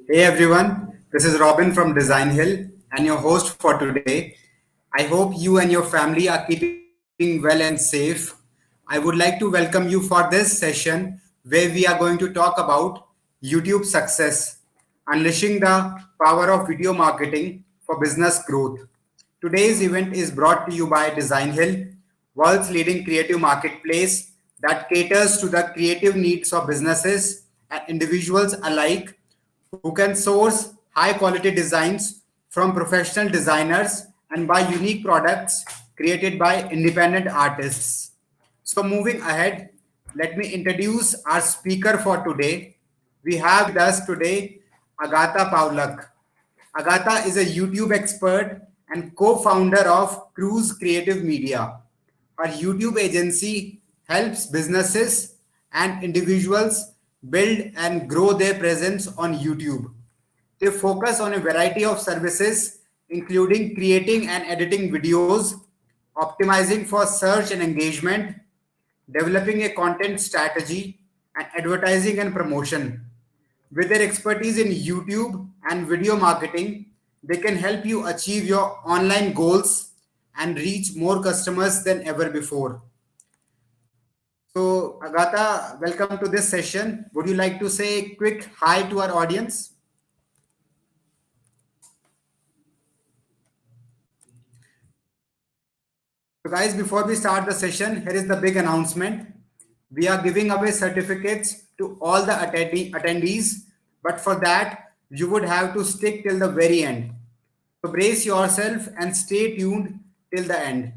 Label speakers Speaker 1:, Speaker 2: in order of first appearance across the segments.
Speaker 1: Hey everyone, this is Robin from Designhill and your host for today. I hope you and your family are keeping well and safe. I would like to welcome you for this session where we are going to talk about YouTube success, unleashing the power of video marketing for business growth. Today's event is brought to you by Designhill, world's leading creative marketplace that caters to the creative needs of businesses and individuals alike who can source high quality designs from professional designers and buy unique products created by independent artists. So, moving ahead, let me introduce our speaker for today. We have with us today Agatha Paulak. Agatha is a YouTube expert and co founder of Cruise Creative Media. Her YouTube agency helps businesses and individuals build and grow their presence on YouTube. They focus on a variety of services, including creating and editing videos, optimizing for search and engagement, developing a content strategy, and advertising and promotion. With their expertise in YouTube and video marketing, they can help you achieve your online goals and reach more customers than ever before. So, Agatha, welcome to this session. Would you like to say a quick hi to our audience? So, guys, before we start the session, here is the big announcement. We are giving away certificates to all the attendees, but for that, you would have to stick till the very end. So, brace yourself and stay tuned till the end.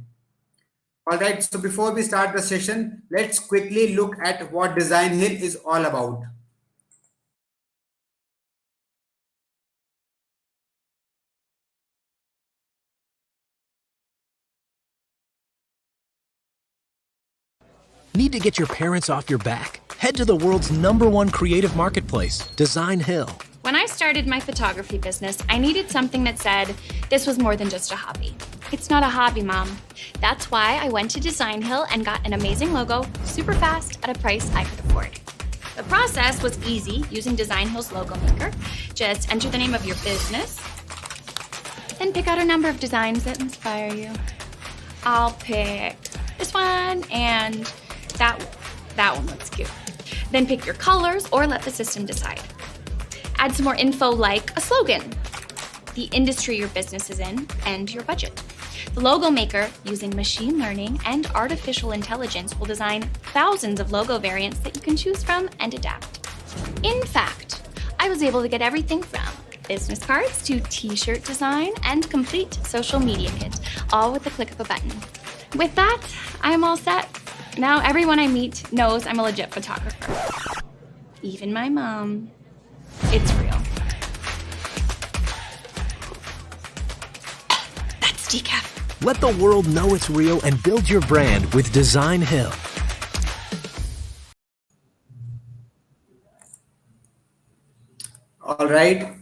Speaker 1: All right, so before we start the session, let's quickly look at what Design Hill is all about.
Speaker 2: Need to get your parents off your back? Head to the world's #1 creative marketplace, Designhill.
Speaker 3: When I started my photography business, I needed something that said this was more than just a hobby. It's not a hobby, Mom. That's why I went to Designhill and got an amazing logo super fast at a price I could afford. The process was easy using Designhill's logo maker. Just enter the name of your business, then pick out a number of designs that inspire you. I'll pick this one and that one looks cute. Then pick your colors or let the system decide. Add some more info like a slogan, the industry your business is in, and your budget. The logo maker, using machine learning and artificial intelligence, will design thousands of logo variants that you can choose from and adapt. In fact, I was able to get everything from business cards to t-shirt design and complete social media kit, all with the click of a button. With that, I'm all set. Now everyone I meet knows I'm a legit photographer. Even my mom. It's real. That's decaf.
Speaker 2: Let the world know it's real and build your brand with Designhill.
Speaker 1: All right,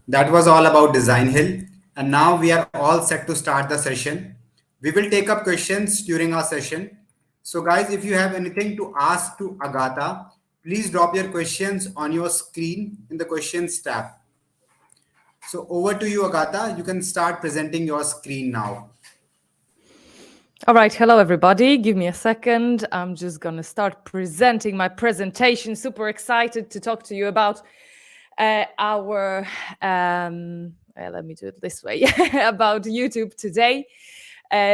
Speaker 1: that was all about Design Hill. And now we are all set to start the session. We will take up questions during our session. So, guys, if you have anything to ask to Agatha, please drop your questions on your screen in the questions tab. So, over to you, Agatha. You can start presenting your screen now.
Speaker 4: All right, hello everybody. Give me a second. I'm just going to start presenting my presentation. Super excited to talk to you about our, let me do it this way, about YouTube today.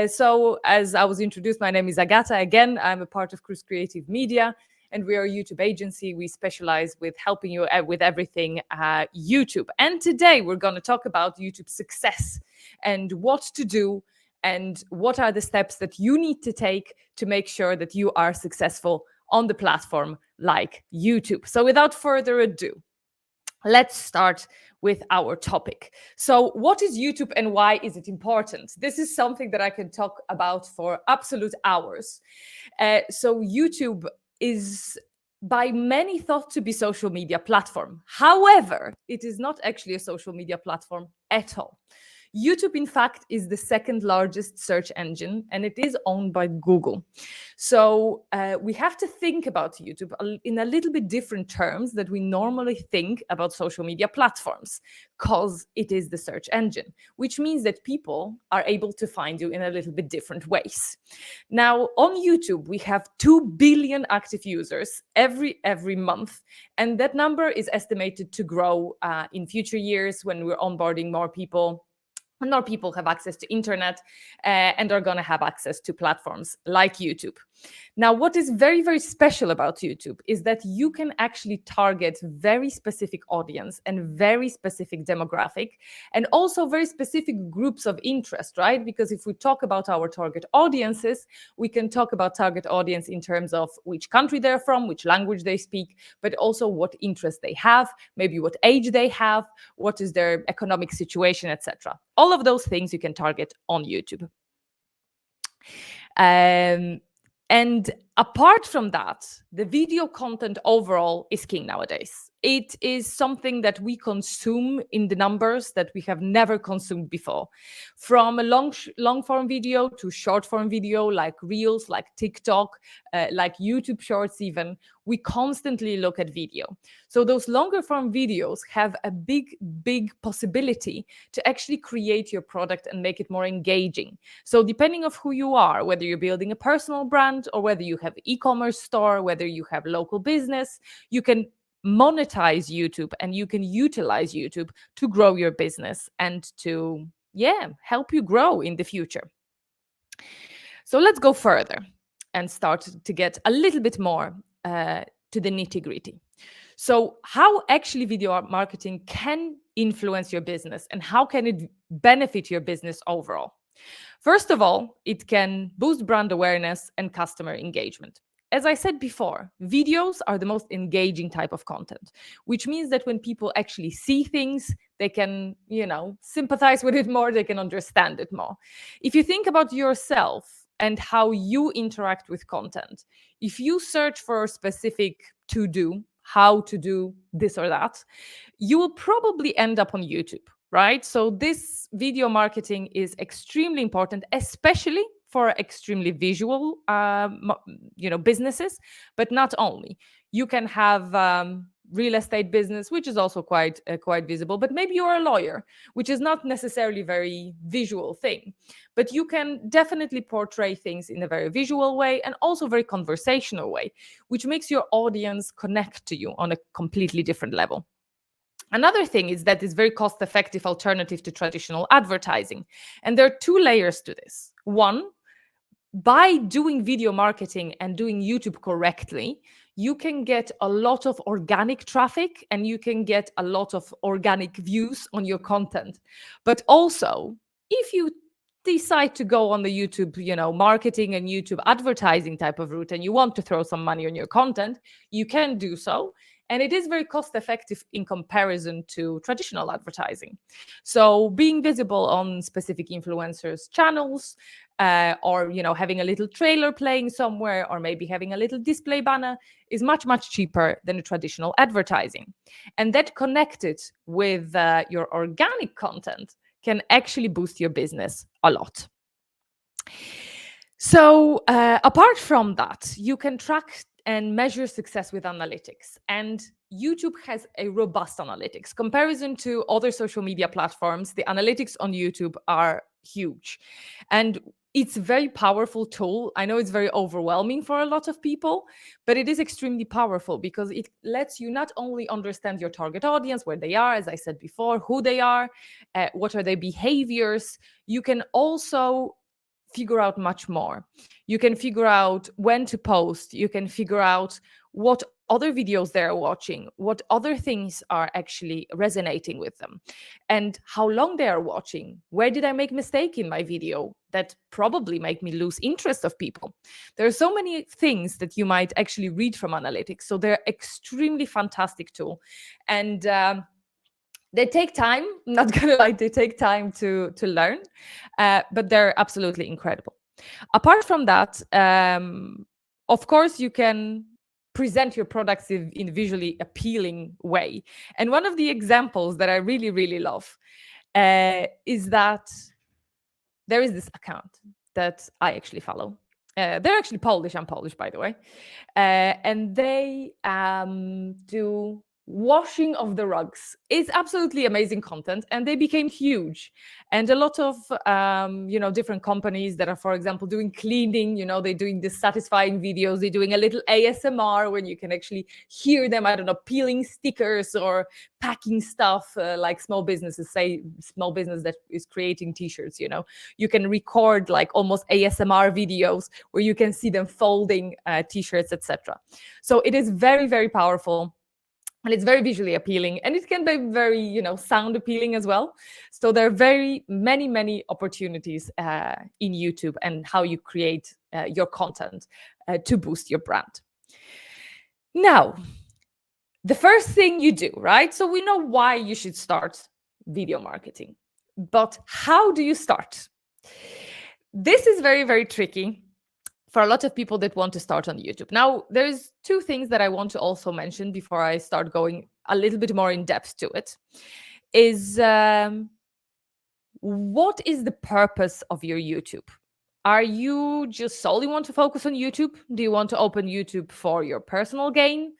Speaker 4: So as I was introduced, my name is Agatha. Again, I'm a part of Cruise Creative Media, and we are a YouTube agency. We specialize with helping you with everything YouTube. And today we're going to talk about YouTube success and what to do and what are the steps that you need to take to make sure that you are successful on the platform like YouTube. So without further ado, let's start with our topic. So what is YouTube and why is it important? This is something that I can talk about for absolute hours. So YouTube is by many thought to be social media platform. However, it is not actually a social media platform at all. YouTube, in fact, is the second largest search engine, and it is owned by Google. So we have to think about YouTube in a little bit different terms that we normally think about social media platforms, because it is the search engine, which means that people are able to find you in a little bit different ways. Now, on YouTube, we have 2 billion active users every month, and that number is estimated to grow in future years when we're onboarding more people. And more people have access to internet and are going to have access to platforms like YouTube. Now, what is very, very special about YouTube is that you can actually target very specific audience and very specific demographic, and also very specific groups of interest, right? Because if we talk about our target audiences, we can talk about target audience in terms of which country they're from, which language they speak, but also what interests they have, maybe what age they have, what is their economic situation, etc. All of those things you can target on YouTube. And apart from that, the video content overall is king nowadays. It is something that we consume in the numbers that we have never consumed before. From a long form video to short form video, like Reels, like TikTok, like YouTube Shorts even, we constantly look at video. So those longer form videos have a big possibility to actually create your product and make it more engaging. So depending on who you are, whether you're building a personal brand or whether you have e-commerce store, whether you have local business, you can monetize YouTube and you can utilize YouTube to grow your business and to, help you grow in the future. So let's go further and start to get a little bit more to the nitty-gritty. So how actually video marketing can influence your business and how can it benefit your business overall? First of all, it can boost brand awareness and customer engagement. As I said before, videos are the most engaging type of content, which means that when people actually see things, they can, sympathize with it more, they can understand it more. If you think about yourself and how you interact with content, if you search for a specific to-do, how to do this or that, you will probably end up on YouTube, right? So this video marketing is extremely important, especially for extremely visual, businesses, but not only. You can have real estate business, which is also quite visible, but maybe you're a lawyer, which is not necessarily very visual thing, but you can definitely portray things in a very visual way and also very conversational way, which makes your audience connect to you on a completely different level. Another thing is that it's very cost-effective alternative to traditional advertising. And there are 2 layers to this. One, by doing video marketing and doing YouTube correctly, you can get a lot of organic traffic and you can get a lot of organic views on your content. But also, if you decide to go on the YouTube, marketing and YouTube advertising type of route and you want to throw some money on your content, you can do so. And it is very cost effective in comparison to traditional advertising. So being visible on specific influencers' channels, or having a little trailer playing somewhere, or maybe having a little display banner is much cheaper than a traditional advertising. And that connected with your organic content can actually boost your business a lot. So apart from that, you can track and measure success with analytics. And YouTube has a robust analytics. Comparison to other social media platforms, the analytics on YouTube are huge. And it's a very powerful tool. I know it's very overwhelming for a lot of people, but it is extremely powerful because it lets you not only understand your target audience, where they are, as I said before, who they are, what are their behaviors. You can also figure out much more. You can figure out when to post. You can figure out what other videos they're watching, what other things are actually resonating with them, and how long they are watching. Where did I make mistake in my video that probably make me lose interest of people? There are so many things that you might actually read from analytics. So they're extremely fantastic tool. And they take time, not gonna lie, they take time to learn, but they're absolutely incredible. Apart from that, of course, you can present your products in a visually appealing way. And one of the examples that I really love is that there is this account that I actually follow. They're actually Polish. I'm Polish, by the way. And they do washing of the rugs. It's absolutely amazing content, and they became huge. And a lot of different companies that are, for example, doing cleaning, they're doing this satisfying videos. They're doing a little ASMR when you can actually hear them, I don't know, peeling stickers or packing stuff, like small businesses, say small business that is creating t-shirts, you can record like almost ASMR videos where you can see them folding t-shirts, etc. So it is very, very powerful. And it's very visually appealing, and it can be very, sound appealing as well. So there are very many opportunities in YouTube and how you create your content to boost your brand. Now, the first thing you do, right? So we know why you should start video marketing, but how do you start? This is very, very tricky for a lot of people that want to start on YouTube. Now, there's two things that I want to also mention before I start going a little bit more in depth to it, is what is the purpose of your YouTube? Are you just solely want to focus on YouTube? Do you want to open YouTube for your personal gain?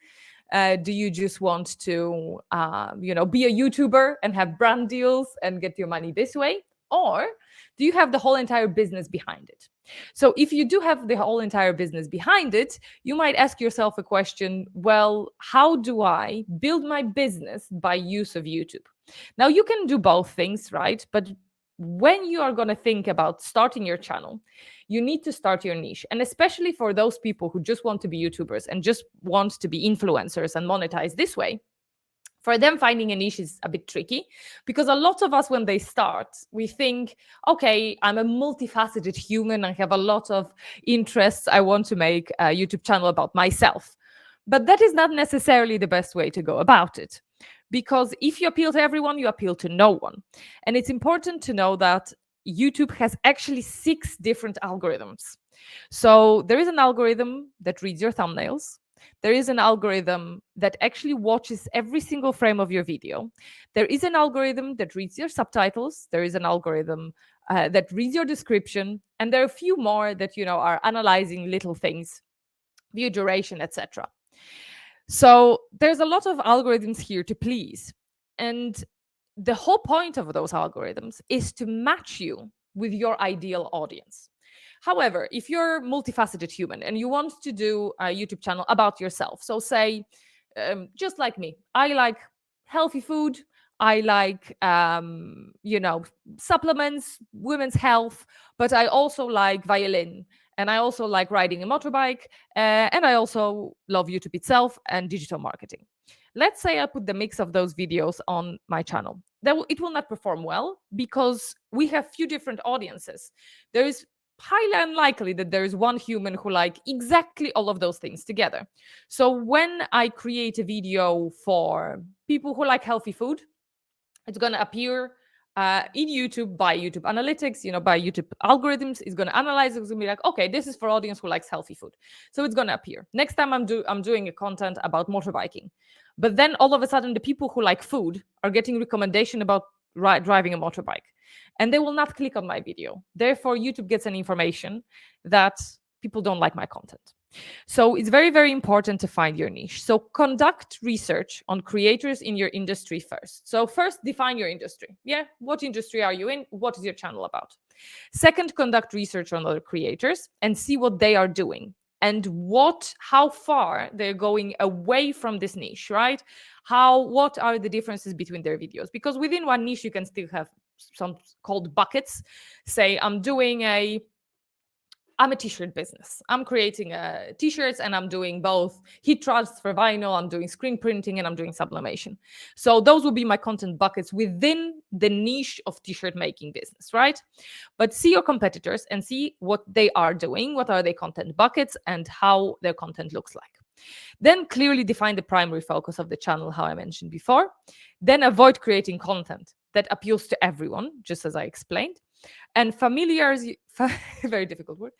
Speaker 4: Do you just want to, be a YouTuber and have brand deals and get your money this way? Or do you have the whole entire business behind it? So if you do have the whole entire business behind it, you might ask yourself a question, well, how do I build my business by use of YouTube? Now, you can do both things, right? But when you are going to think about starting your channel, you need to start your niche. And especially for those people who just want to be YouTubers and just want to be influencers and monetize this way, for them, finding a niche is a bit tricky, because a lot of us, when they start, we think, okay, I'm a multifaceted human. I have a lot of interests. I want to make a YouTube channel about myself. But that is not necessarily the best way to go about it. Because if you appeal to everyone, you appeal to no one. And it's important to know that YouTube has actually 6 different algorithms. So there is an algorithm that reads your thumbnails. There is an algorithm that actually watches every single frame of your video. There is an algorithm that reads your subtitles. There is an algorithm that reads your description. And there are a few more that, are analyzing little things, view duration, etc. So there's a lot of algorithms here to please. And the whole point of those algorithms is to match you with your ideal audience. However, if you're a multifaceted human and you want to do a YouTube channel about yourself, so say, just like me, I like healthy food, I like, supplements, women's health, but I also like violin, and I also like riding a motorbike, and I also love YouTube itself and digital marketing. Let's say I put the mix of those videos on my channel. It will not perform well because we have few different audiences. There is highly unlikely that there is one human who like exactly all of those things together. So when I create a video for people who like healthy food, it's going to appear in YouTube by YouTube analytics, by YouTube algorithms. It's going to analyze it. It's going to be like, okay, this is for audience who likes healthy food. So it's going to appear. Next time I'm doing a content about motorbiking. But then all of a sudden, the people who like food are getting recommendation about driving a motorbike. And they will not click on my video. Therefore, YouTube gets an information that people don't like my content. So it's very, very important to find your niche. So conduct research on creators in your industry first. So first, define your industry. Yeah, what industry are you in? What is your channel about? Second, conduct research on other creators and see what they are doing and how far they're going away from this niche, right? What are the differences between their videos? Because within one niche, you can still have some called buckets. Say, I'm a t-shirt business. I'm creating t-shirts and I'm doing both heat transfer vinyl, I'm doing screen printing, and I'm doing sublimation. So those will be my content buckets within the niche of t-shirt making business, right? But see your competitors and see what they are doing, what are their content buckets, and how their content looks like. Then clearly define the primary focus of the channel, how I mentioned before. Then avoid creating content that appeals to everyone, just as I explained. And very difficult word.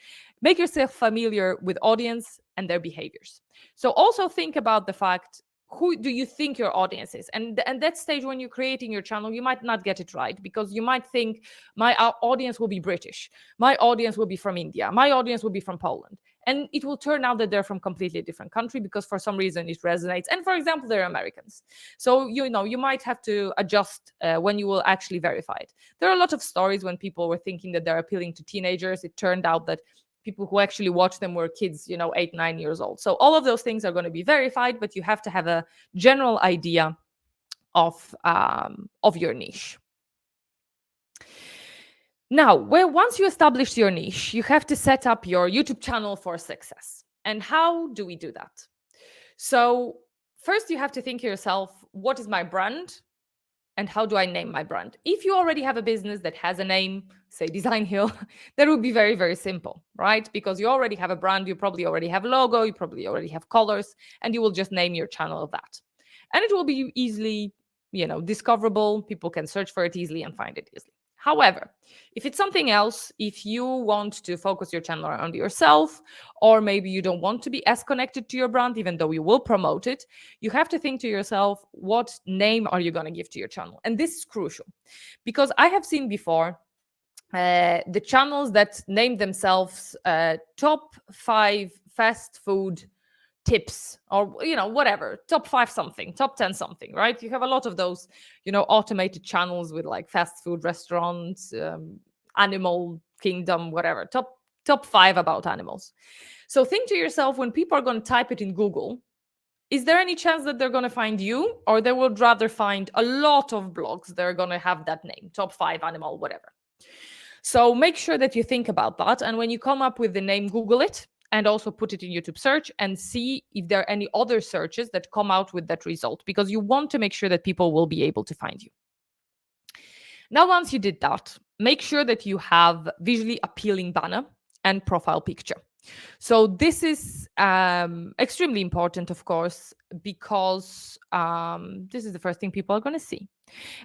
Speaker 4: Make yourself familiar with audience and their behaviors. So also think about the fact, who do you think your audience is? And that stage when you're creating your channel, you might not get it right, because you might think my audience will be British, my audience will be from India, my audience will be from Poland, and it will turn out that they're from completely different country because for some reason it resonates, and for example they're Americans. So you might have to adjust when you will actually verify it. There are a lot of stories when people were thinking that they're appealing to teenagers. It turned out that people who actually watch them were kids, 8, 9 years old. So all of those things are going to be verified, but you have to have a general idea of your niche. Now, once you establish your niche, you have to set up your YouTube channel for success. And how do we do that? So first, you have to think to yourself, what is my brand? And how do I name my brand? If you already have a business that has a name, say Designhill, that would be very, very simple, right? Because you already have a brand, you probably already have a logo, you probably already have colors, and you will just name your channel that. And it will be easily, discoverable. People can search for it easily and find it easily. However, if it's something else, if you want to focus your channel around yourself, or maybe you don't want to be as connected to your brand, even though you will promote it, you have to think to yourself, what name are you going to give to your channel? And this is crucial, because I have seen before the channels that name themselves top 5 fast food tips, or whatever, top 5 something, top 10 something, right? You have a lot of those automated channels with like fast food restaurants, animal kingdom, whatever, top 5 about animals. So think to yourself, when people are going to type it in Google, is there any chance that they're going to find you, or they would rather find a lot of blogs that are going to have that name, top 5 animal whatever? So make sure that you think about that, and when you come up with the name, Google it and also put it in YouTube search and see if there are any other searches that come out with that result, because you want to make sure that people will be able to find you. Now, once you did that, make sure that you have visually appealing banner and profile picture. So this is extremely important, of course, because this is the first thing people are going to see.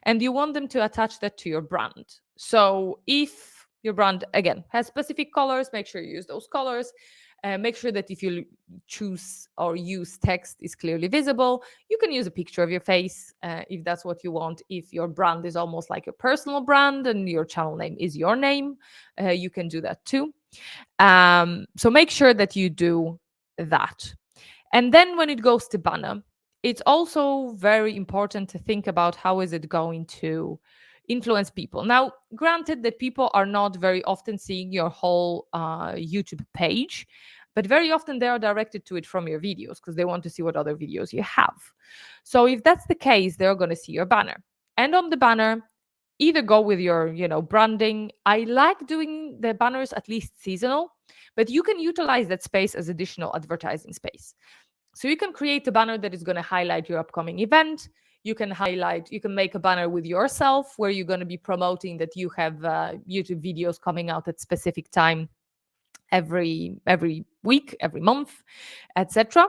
Speaker 4: And you want them to attach that to your brand. So if your brand, again, has specific colors, make sure you use those colors. Make sure that if you choose or use text is clearly visible. You can use a picture of your face if that's what you want. If your brand is almost like a personal brand and your channel name is your name, you can do that too. So make sure that you do that. And then when it goes to banner, it's also very important to think about how is it going to influence people. Now, granted that people are not very often seeing your whole YouTube page, but very often they are directed to it from your videos because they want to see what other videos you have. So if that's the case, they're going to see your banner. And on the banner, either go with your branding. I like doing the banners at least seasonal, but you can utilize that space as additional advertising space. So you can create a banner that is going to highlight your upcoming event. You can make a banner with yourself where you're going to be promoting that you have YouTube videos coming out at specific time every week, every month, etc.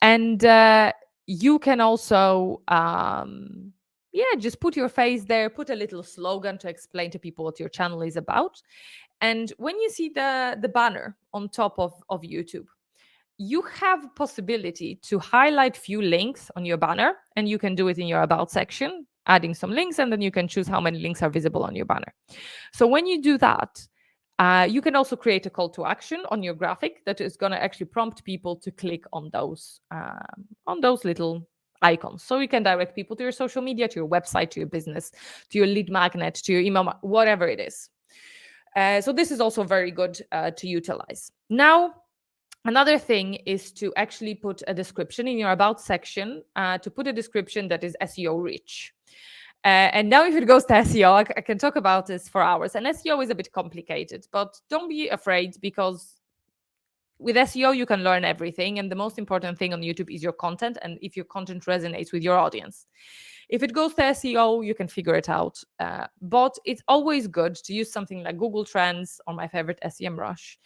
Speaker 4: And you can also just put your face there, put a little slogan to explain to people what your channel is about. And when you see the banner on top of YouTube, you have possibility to highlight few links on your banner, and you can do it in your about section, adding some links, and then you can choose how many links are visible on your banner. So when you do that, you can also create a call to action on your graphic that is going to actually prompt people to click on those little icons. So you can direct people to your social media, to your website, to your business, to your lead magnet, to your email, whatever it is. So this is also very good to utilize. Now, another thing is to actually put a description in your about section, to put a description that is SEO rich. And now if it goes to SEO, I can talk about this for hours. And SEO is a bit complicated, but don't be afraid, because with SEO, you can learn everything. And the most important thing on YouTube is your content, and if your content resonates with your audience. If it goes to SEO, you can figure it out. But it's always good to use something like Google Trends, or my favorite, SEMrush,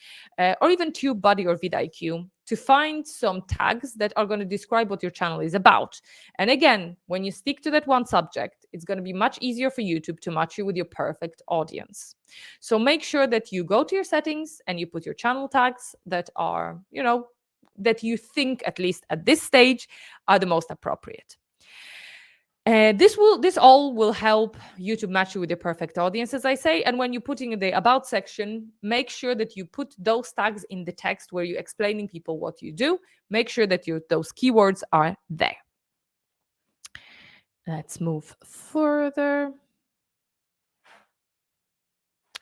Speaker 4: or even TubeBuddy or vidIQ, to find some tags that are going to describe what your channel is about. And again, when you stick to that one subject, it's going to be much easier for YouTube to match you with your perfect audience. So make sure that you go to your settings and you put your channel tags that are, that you think, at least at this stage, are the most appropriate. This all will help you to match you with the perfect audience, as I say. And when you're putting in the about section, make sure that you put those tags in the text where you're explaining people what you do. Make sure that those keywords are there. Let's move further.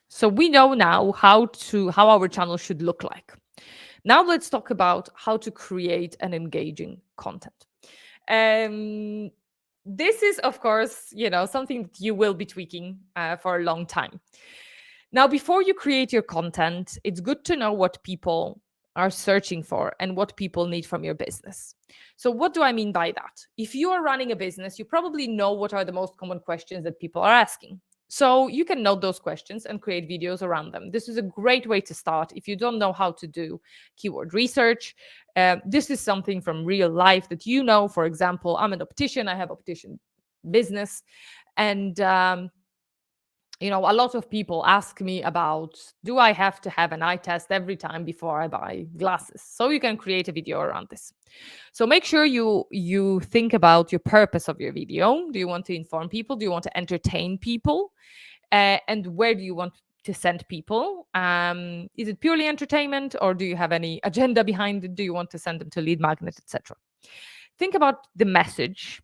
Speaker 4: So we know now how our channel should look like. Now let's talk about how to create an engaging content. This is, of course, something that you will be tweaking for a long time. Now, before you create your content, it's good to know what people are searching for and what people need from your business. So what do I mean by that? If you are running a business, you probably know what are the most common questions that people are asking. So you can note those questions and create videos around them. This is a great way to start if you don't know how to do keyword research. This is something from real life that you know. For example, I'm an optician. I have optician business. And a lot of people ask me about, do I have to have an eye test every time before I buy glasses? So you can create a video around this. So make sure you think about your purpose of your video. Do you want to inform people? Do you want to entertain people? And where do you want to send people? Is it purely entertainment, or do you have any agenda behind it? Do you want to send them to lead magnet, etc.? Think about the message.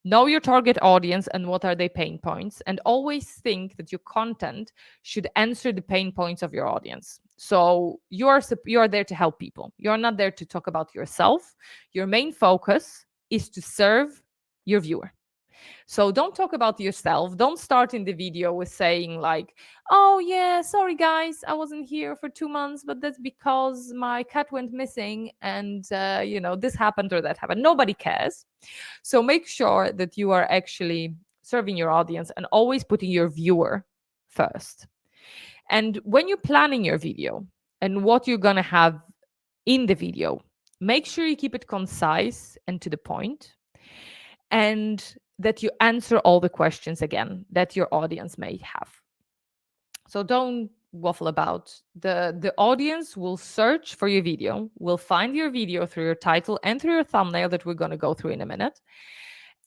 Speaker 4: Know your target audience and what are their pain points, and always think that your content should answer the pain points of your audience. So you are there to help people. You're not there to talk about yourself. Your main focus is to serve your viewer. So don't talk about yourself. Don't start in the video with saying like, oh yeah, sorry guys, I wasn't here for 2 months, but that's because my cat went missing and this happened or that happened. Nobody cares. So make sure that you are actually serving your audience and always putting your viewer first. And when you're planning your video and what you're going to have in the video, make sure you keep it concise and to the point, and that you answer all the questions again that your audience may have. So don't waffle about. The audience will search for your video, will find your video through your title and through your thumbnail that we're going to go through in a minute.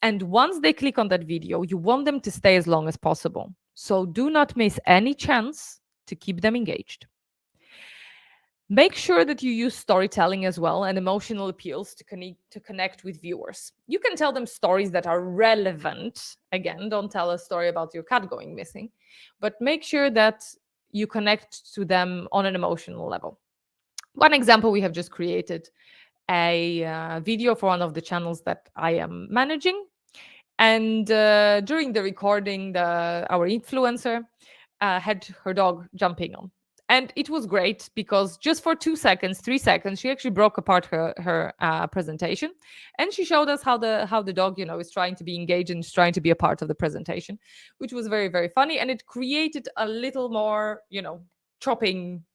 Speaker 4: And once they click on that video, you want them to stay as long as possible. So do not miss any chance to keep them engaged. Make sure that you use storytelling as well and emotional appeals to connect with viewers. You can tell them stories that are relevant. Again, don't tell a story about your cat going missing, but make sure that you connect to them on an emotional level. One example, we have just created a video for one of the channels that I am managing. And during the recording, our influencer had her dog jumping on. And it was great because just for 2 seconds, 3 seconds, she actually broke apart her presentation, and she showed us how the dog, is trying to be engaged and is trying to be a part of the presentation, which was very, very funny, and it created a little more, chopping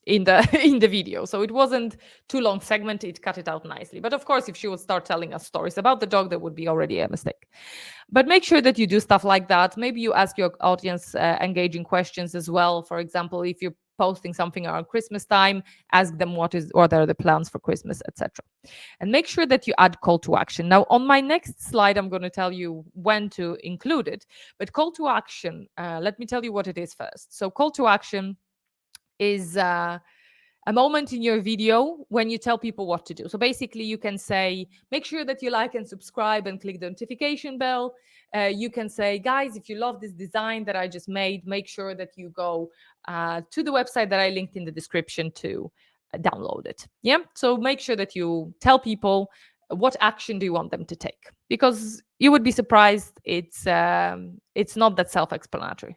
Speaker 4: in the video. So it wasn't too long segment, it cut it out nicely. But of course, if she would start telling us stories about the dog, that would be already a mistake. But make sure that you do stuff like that. Maybe you ask your audience engaging questions as well. For example, if you're posting something around Christmas time, ask them what are the plans for Christmas, etc. And make sure that you add call to action. Now, on my next slide, I'm going to tell you when to include it. But call to action, let me tell you what it is first. So call to action is a moment in your video when you tell people what to do. So basically, you can say, make sure that you like and subscribe and click the notification bell. You can say, guys, if you love this design that I just made, make sure that you go to the website that I linked in the description to download it. Yeah. So make sure that you tell people what action do you want them to take, because you would be surprised. It's not that self-explanatory.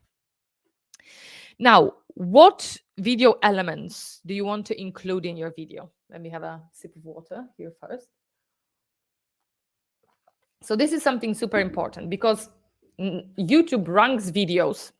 Speaker 4: Now, what video elements do you want to include in your video? Let me have a sip of water here first. So this is something super important because YouTube ranks videos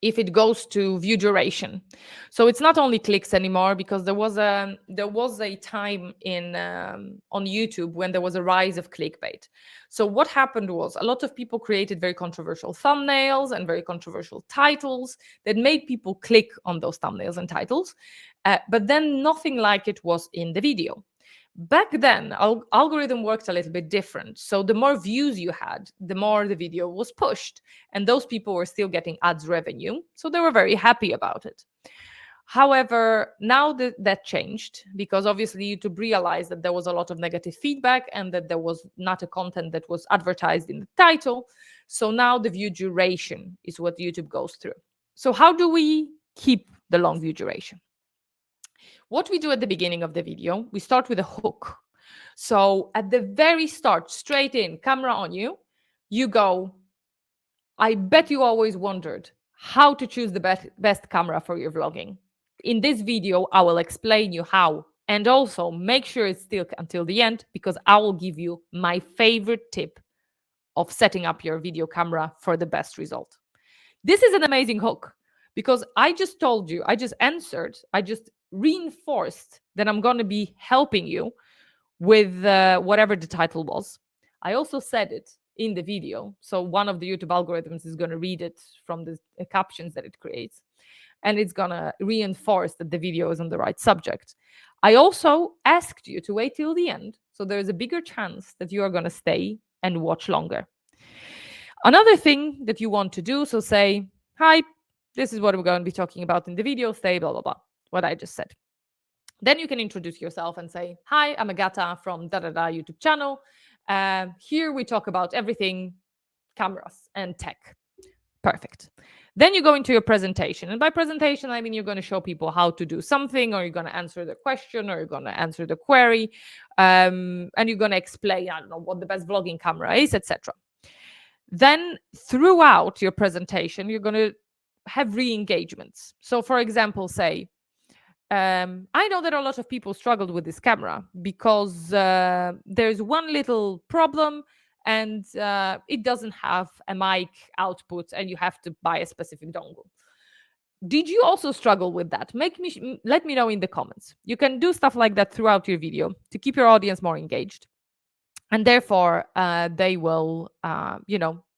Speaker 4: if it goes to view duration. So it's not only clicks anymore, because there was a time in on YouTube when there was a rise of clickbait. So what happened was a lot of people created very controversial thumbnails and very controversial titles that made people click on those thumbnails and titles, but then nothing like it was in the video. Back then, algorithm worked a little bit different. So the more views you had, the more the video was pushed. And those people were still getting ads revenue. So they were very happy about it. However, now that changed, because obviously YouTube realized that there was a lot of negative feedback and that there was not a content that was advertised in the title. So now the view duration is what YouTube goes through. So how do we keep the long view duration? What we do at the beginning of the video, we start with a hook. So at the very start, straight in, camera on you, you go, I bet you always wondered how to choose the best camera for your vlogging. In this video, I will explain you how, and also make sure it's still until the end, because I will give you my favorite tip of setting up your video camera for the best result. This is an amazing hook, because I just told you, I just answered, I just reinforced that I'm going to be helping you with whatever the title was. I also said it in the video. So one of the YouTube algorithms is going to read it from the captions that it creates, and it's going to reinforce that the video is on the right subject. I also asked you to wait till the end. So there's a bigger chance that you are going to stay and watch longer. Another thing that you want to do, so say, hi, this is what we're going to be talking about in the video, stay, blah, blah, blah, what I just said. Then you can introduce yourself and say, hi, I'm Agata from da-da-da YouTube channel. Here we talk about everything cameras and tech. Perfect. Then you go into your presentation. And by presentation, I mean you're going to show people how to do something, or you're going to answer the question, or you're going to answer the query, and you're going to explain, I don't know, what the best vlogging camera is, etc. Then throughout your presentation, you're going to have re-engagements. So for example, say, I know that a lot of people struggled with this camera because there's one little problem, and it doesn't have a mic output and you have to buy a specific dongle. Did you also struggle with that? Let me know in the comments. You can do stuff like that throughout your video to keep your audience more engaged. And therefore, they will,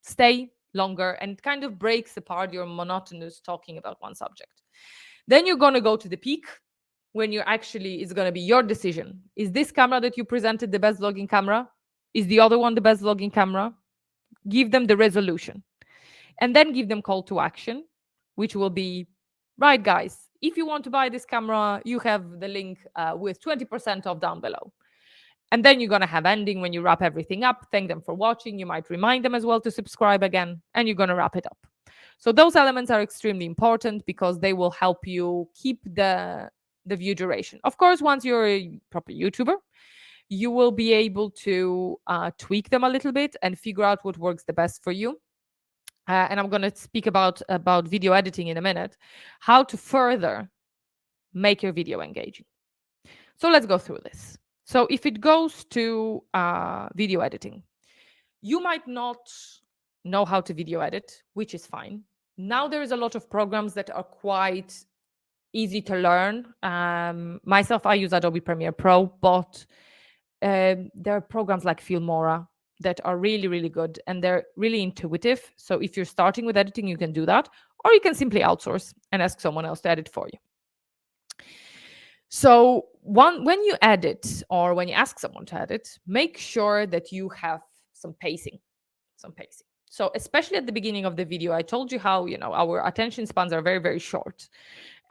Speaker 4: stay longer, and kind of breaks apart your monotonous talking about one subject. Then you're going to go to the peak, when you're actually, it's going to be your decision. Is this camera that you presented the best vlogging camera? Is the other one the best vlogging camera? Give them the resolution. And then give them call to action, which will be, right, guys, if you want to buy this camera, you have the link with 20% off down below. And then you're going to have ending when you wrap everything up. Thank them for watching. You might remind them as well to subscribe again, and you're going to wrap it up. So those elements are extremely important because they will help you keep the view duration. Of course, once you're a proper YouTuber, you will be able to tweak them a little bit and figure out what works the best for you. And I'm going to speak about video editing in a minute, how to further make your video engaging. So let's go through this. So if it goes to video editing, you might not know how to video edit, which is fine. Now there is a lot of programs that are quite easy to learn. Myself, I use Adobe Premiere Pro, but there are programs like Filmora that are really, really good, and they're really intuitive. So if you're starting with editing, you can do that, or you can simply outsource and ask someone else to edit for you. So when you edit, or when you ask someone to edit, make sure that you have some pacing. So especially at the beginning of the video, I told you how, our attention spans are very, very short,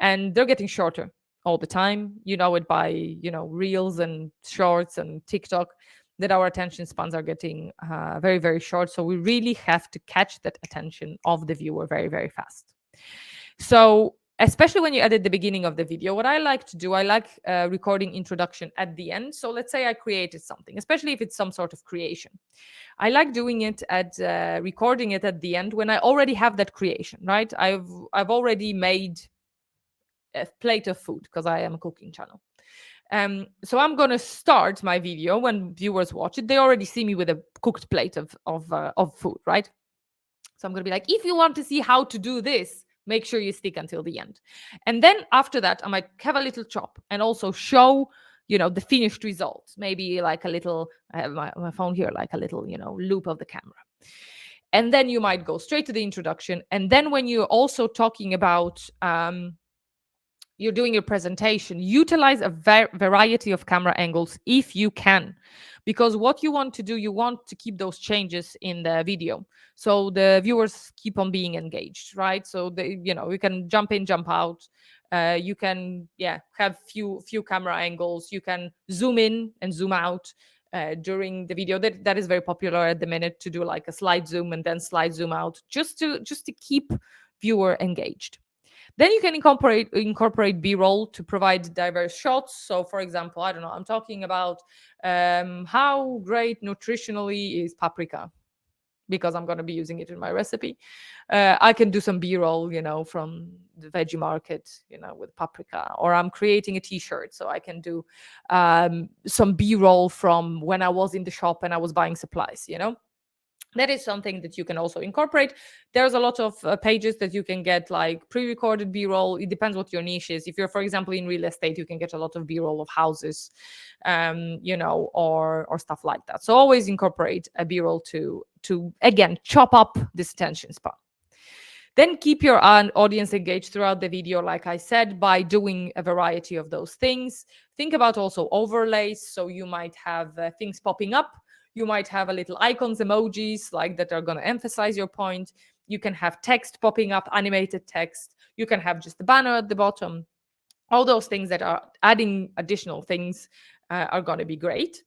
Speaker 4: and they're getting shorter all the time. You know it by, Reels and Shorts and TikTok, that our attention spans are getting very, very short. So we really have to catch that attention of the viewer very, very fast. So especially when you edit the beginning of the video, what I like to do, I like recording introduction at the end. So let's say I created something, especially if it's some sort of creation. I like doing it recording it at the end when I already have that creation, right? I've already made a plate of food because I am a cooking channel. So I'm going to start my video when viewers watch it. They already see me with a cooked plate of food, right? So I'm going to be like, if you want to see how to do this, Make sure you stick until the end. And then after that, I might have a little chop and also show, the finished results. Maybe like a little, I have my phone here, like a little, loop of the camera. And then you might go straight to the introduction. And then when you're also talking about, you're doing your presentation, utilize a variety of camera angles if you can, because what you want to do, you want to keep those changes in the video so the viewers keep on being engaged, right? So you can jump in, jump out. You can have few camera angles. You can zoom in and zoom out during the video. That is very popular at the minute, to do like a slide zoom and then slide zoom out, just to keep viewer engaged. Then you can incorporate B-roll to provide diverse shots. So for example, I don't know, I'm talking about how great nutritionally is paprika, because I'm going to be using it in my recipe. I can do some B-roll, from the veggie market, with paprika. Or I'm creating a t-shirt, so I can do some B-roll from when I was in the shop and I was buying supplies, That is something that you can also incorporate. There's a lot of pages that you can get, like pre-recorded B-roll. It depends what your niche is. If you're, for example, in real estate, you can get a lot of B-roll of houses, or stuff like that. So always incorporate a B-roll to again chop up this attention span. Then keep your audience engaged throughout the video, like I said, by doing a variety of those things. Think about also overlays. So you might have things popping up. You might have a little icons, emojis, like that are going to emphasize your point. You can have text popping up, animated text. You can have just the banner at the bottom. All those things that are adding additional things are going to be great.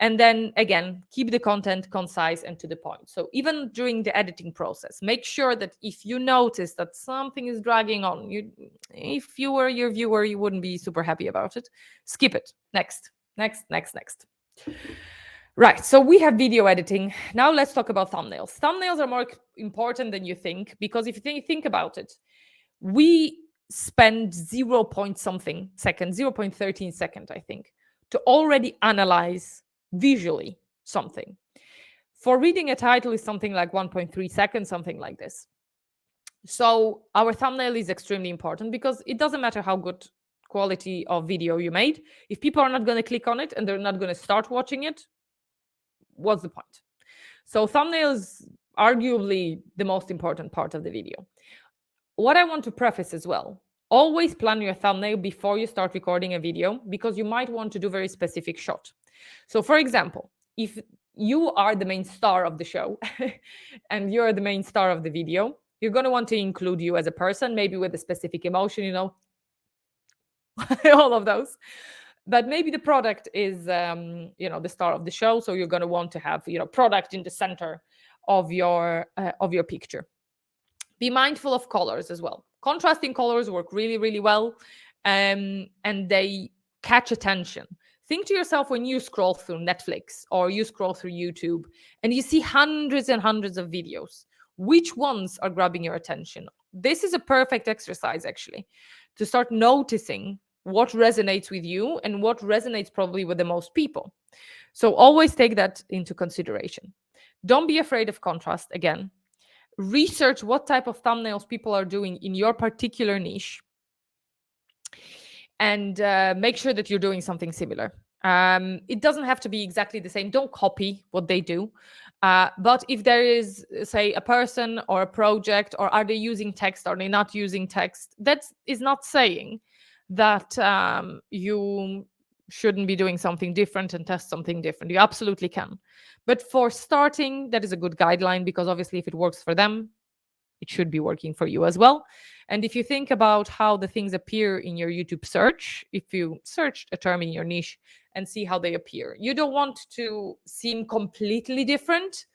Speaker 4: And then again, keep the content concise and to the point. So even during the editing process, make sure that if you notice that something is dragging on, if you were your viewer, you wouldn't be super happy about it. Skip it. Next. Right, so we have video editing. Now let's talk about thumbnails. Thumbnails are more important than you think, because if you think about it, we spend 0. something seconds, 0.13 second, I think, to already analyze visually something. For reading a title is something like 1.3 seconds, something like this. So our thumbnail is extremely important, because it doesn't matter how good quality of video you made. If people are not going to click on it and they're not going to start watching it, what's the point? So thumbnail is arguably the most important part of the video. What I want to preface as well, always plan your thumbnail before you start recording a video, because you might want to do very specific shot. So for example, if you are the main star of the show and you're the main star of the video, you're going to want to include you as a person, maybe with a specific emotion, all of those. But maybe the product is, the star of the show. So you're going to want to have, product in the center of your picture. Be mindful of colors as well. Contrasting colors work really, really well, and they catch attention. Think to yourself, when you scroll through Netflix or you scroll through YouTube and you see hundreds and hundreds of videos, which ones are grabbing your attention? This is a perfect exercise, actually, to start noticing what resonates with you and what resonates probably with the most people. So always take that into consideration. Don't be afraid of contrast. Again, research what type of thumbnails people are doing in your particular niche, and make sure that you're doing something similar. It doesn't have to be exactly the same. Don't copy what they do. But if there is, say, a person or a project, or are they using text, are they not using text, that is not saying that you shouldn't be doing something different and test something different. You absolutely can. But for starting, that is a good guideline, because obviously if it works for them, it should be working for you as well. And if you think about how the things appear in your YouTube search, if you search a term in your niche and see how they appear, you don't want to seem completely different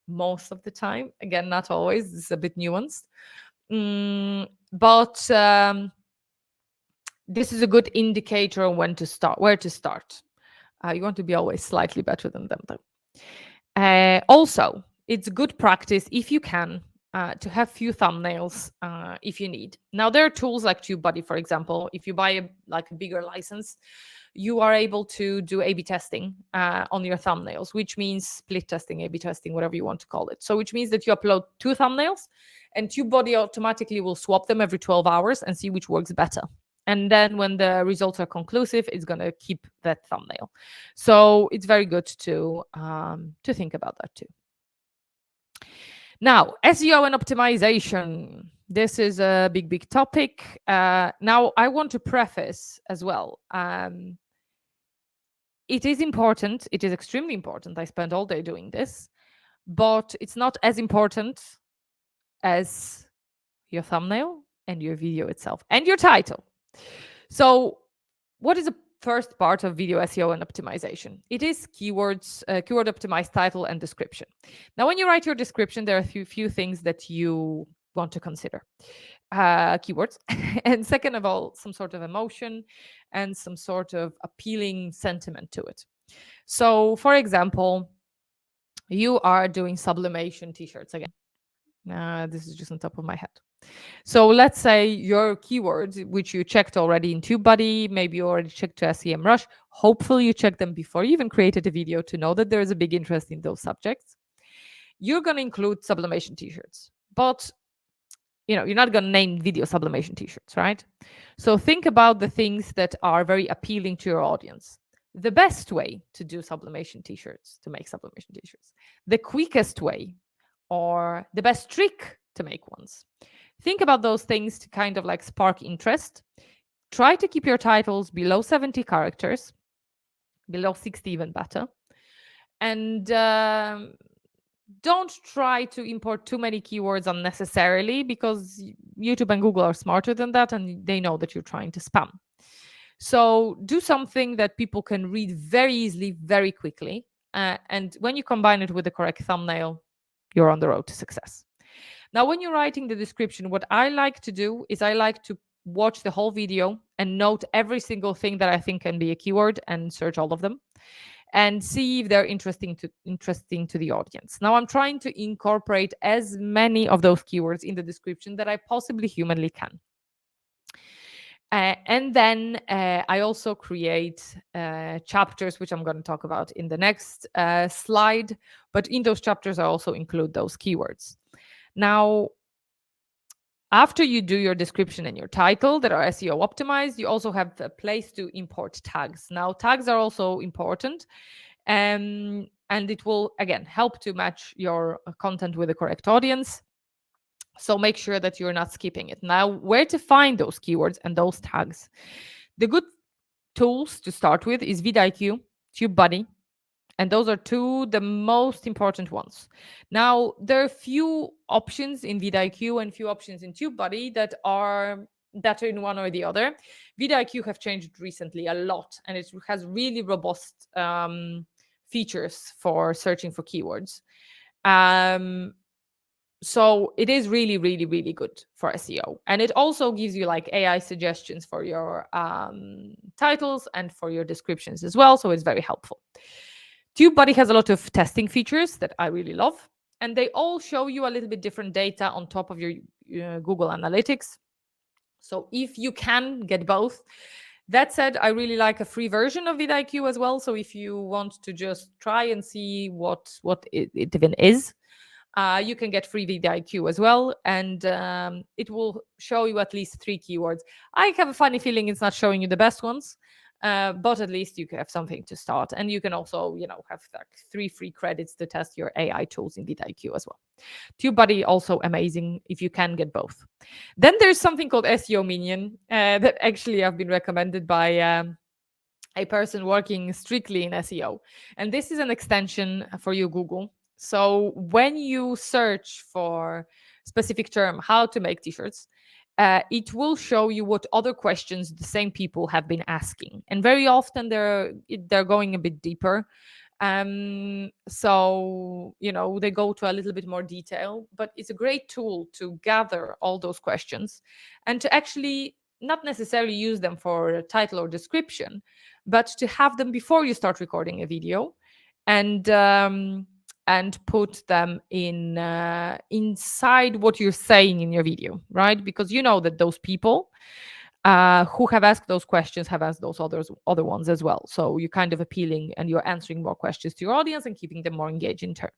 Speaker 4: most of the time. Again, not always. This is a bit nuanced. But this is a good indicator on where to start. You want to be always slightly better than them, though. Also, it's good practice, if you can, to have few thumbnails if you need. Now, there are tools like TubeBuddy, for example. If you buy a bigger license, you are able to do A/B testing on your thumbnails, which means split testing, A/B testing, whatever you want to call it. So which means that you upload 2 thumbnails and TubeBuddy automatically will swap them every 12 hours and see which works better. And then when the results are conclusive, it's going to keep that thumbnail. So it's very good to think about that too. Now, SEO and optimization. This is a big topic. Now, I want to preface as well. It is important. It is extremely important. I spent all day doing this, but it's not as important as your thumbnail and your video itself and your title. So what is the first part of video SEO and optimization? It is keywords, keyword optimized title and description. Now, when you write your description, there are a few things that you want to consider. Keywords, and second of all, some sort of emotion and some sort of appealing sentiment to it. So, for example, you are doing sublimation t-shirts again. This is just on top of my head. So let's say your keywords, which you checked already in TubeBuddy, maybe you already checked to SEMrush. Hopefully you checked them before you even created a video to know that there is a big interest in those subjects. You're going to include sublimation t-shirts, but you're not going to name video sublimation t-shirts, right? So think about the things that are very appealing to your audience. The best way to do sublimation t-shirts, to make sublimation t-shirts, the quickest way, or the best trick to make ones. Think about those things to kind of like spark interest. Try to keep your titles below 70 characters, below 60 even better. And don't try to import too many keywords unnecessarily, because YouTube and Google are smarter than that and they know that you're trying to spam. So do something that people can read very easily, very quickly. And when you combine it with the correct thumbnail, you're on the road to success. Now, when you're writing the description, what I like to do is I like to watch the whole video and note every single thing that I think can be a keyword and search all of them and see if they're interesting to the audience. Now, I'm trying to incorporate as many of those keywords in the description that I possibly humanly can. And then I also create chapters, which I'm going to talk about in the next slide. But in those chapters, I also include those keywords. Now, after you do your description and your title that are SEO optimized, you also have a place to import tags. Now, tags are also important, and it will, again, help to match your content with the correct audience. So make sure that you're not skipping it. Now, where to find those keywords and those tags? The good tools to start with is vidIQ, TubeBuddy, and those are the most important ones. Now, there are few options in vidIQ and few options in TubeBuddy that are in one or the other. vidIQ have changed recently a lot, and it has really robust features for searching for keywords. So it is really, really, really good for SEO. And it also gives you like AI suggestions for your titles and for your descriptions as well. So it's very helpful. TubeBuddy has a lot of testing features that I really love. And they all show you a little bit different data on top of your Google Analytics. So if you can get both. That said, I really like a free version of vidIQ as well. So if you want to just try and see what it even is, you can get free vidIQ as well, and it will show you at least 3 keywords. I have a funny feeling it's not showing you the best ones, but at least you can have something to start. And you can also, have like 3 free credits to test your AI tools in vidIQ as well. TubeBuddy also amazing if you can get both. Then there's something called SEO Minion that actually have been recommended by a person working strictly in SEO, and this is an extension for you, Google. So when you search for specific term, how to make t-shirts, it will show you what other questions the same people have been asking. And very often they're going a bit deeper. So, they go to a little bit more detail, but it's a great tool to gather all those questions and to actually not necessarily use them for a title or description, but to have them before you start recording a video and put them in inside what you're saying in your video, right? Because you know that those people who have asked those questions have asked those other ones as well. So you're kind of appealing and you're answering more questions to your audience and keeping them more engaged in turn.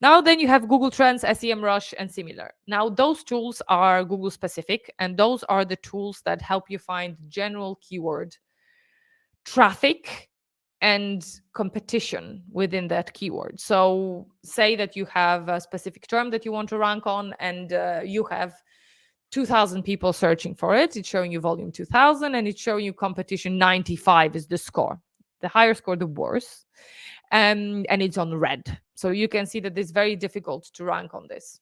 Speaker 4: Now, then you have Google Trends, SEMrush, and similar. Now, those tools are Google specific, and those are the tools that help you find general keyword traffic and competition within that keyword. So say that you have a specific term that you want to rank on, and you have 2,000 people searching for it. It's showing you volume 2,000, and it's showing you competition 95 is the score. The higher score, the worse. And it's on red. So you can see that it's very difficult to rank on this.